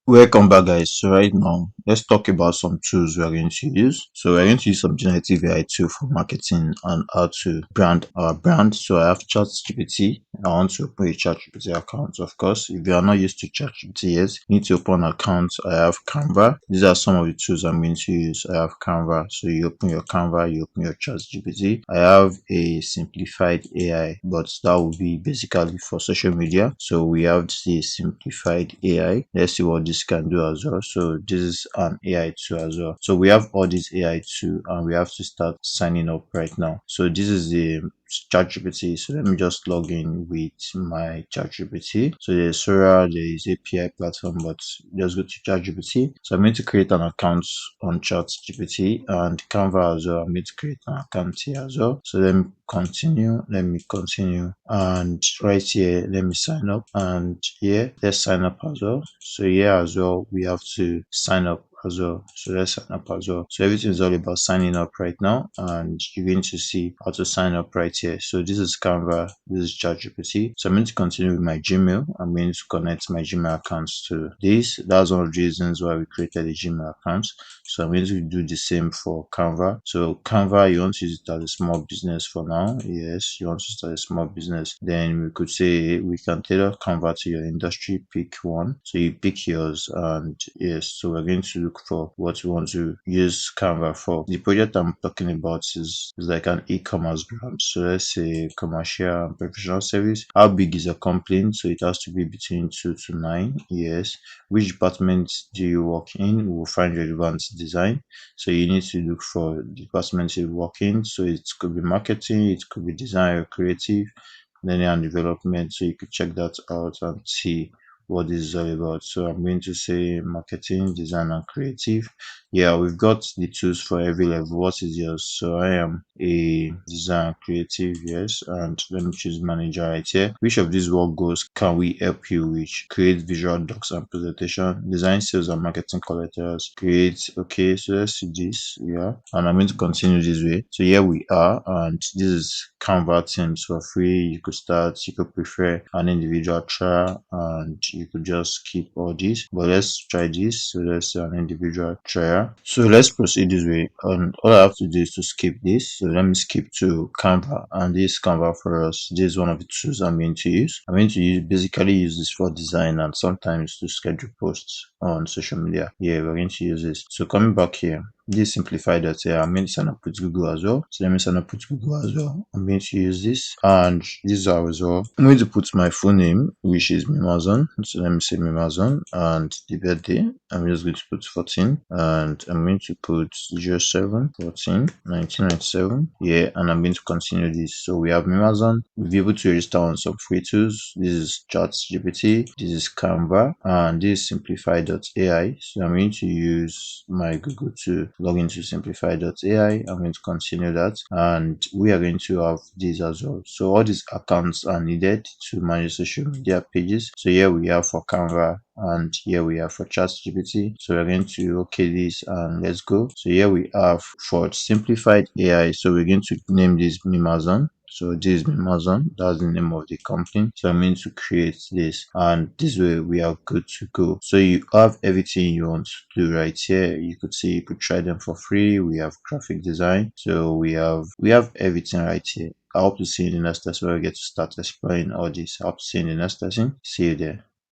Welcome back, guys. So right now, let's talk about some tools we are going to use. So we're going to use some generative AI tool for marketing and how to brand our brand. So I have ChatGPT. I want to open a ChatGPT account. Of course, if you are not used to ChatGPT yet, you need to open an account. I have Canva. These are some of the tools I'm going to use. I have Canva. So you open your Canva, you open your ChatGPT. I have a simplified AI, but that will be basically for social media. So we have the simplified AI. Let's see what this can do as well. So this is an AI tool as well. So we have all these AI tool and we have to start signing up right now. So this is the ChatGPT. So let me just log in with my ChatGPT. So there's Sora, there is API platform, but just go to ChatGPT. So I'm going to create an account on ChatGPT and Canva as well. I'm going to create an account here as well. So let me continue. Let me continue. And right here, let me sign up. And here, let's sign up as well. So here as well, we have to sign up as well. So let's sign up as well. So everything is all about signing up right now, and you're going to see how to sign up right here. So this is Canva, this is ChatGPT. So I'm going to continue with my Gmail. I'm going to connect my Gmail accounts to this. That's one of the reasons why we created a Gmail account. So I'm going to do the same for Canva. So Canva, you want to use it as a small business for now. Yes, you want to start a small business. Then we could say we can tailor Canva to your industry. Pick one. So you pick yours, and yes, so we're going to look for what we want to use Canva for. The project I'm talking about is like an e-commerce brand. So let's say commercial and professional service. How big is your company? So it has to be between 2 to 9. Yes. Which department do you work in? We'll find relevant design. So you need to look for the department you work in. So it could be marketing, it could be design or creative, learning and development. So you could check that out and see what this is all about. So I'm going to say marketing, design, and creative. Yeah, we've got the tools for every level. What is yours? So I am a design creative, yes, and let me choose manager right here. Which of these work goals can we help you with? Create visual docs and presentation, design sales and marketing collaterals, create. Okay, so let's see this. Yeah, and I'm going to continue this way. So here we are, and this is Canva Teams for free. You could start, you could prefer an individual trial, and you could just skip all this. But let's try this. So let's say an individual trial. So let's proceed this way. And all I have to do is to skip this. So let me skip to Canva, and this Canva for us. This is one of the tools I'm going to use. I'm going to basically use this for design and sometimes to schedule posts on social media. Yeah, we're going to use this. So coming back here, this simplified that I'm going to sign up with Google as well. So let me sign up with Google as well. I'm going to use this, and this as well. I'm going to put my full name, which is Mimazon. So let me say Mimazon, and the birthday. I'm just going to put 14, and I'm going to put 07 14 1997. Yeah, and I'm going to continue this. So we have Mimazon. We'll be able to register on some free tools. This is ChatGPT. This is Canva, and this is Simplify.ai. So I'm going to use my Google to log into Simplify.ai. I'm going to continue that, and we are going to have this as well. So all these accounts are needed to manage social media pages. So here we have for Canva, and here we have for ChatGPT. So we're going to okay this, and let's go. So here we have for simplified AI. So we're going to name this Mimazon. So this is Mimazon, that's the name of the company. So I'm going to create this, and this way we are good to go. So you have everything you want to do right here. You could see, you could try them for free. We have graphic design. So we have everything right here. I hope to see you in the next lesson where we get to start exploring all this. I hope to see you in the next lesson. See you there.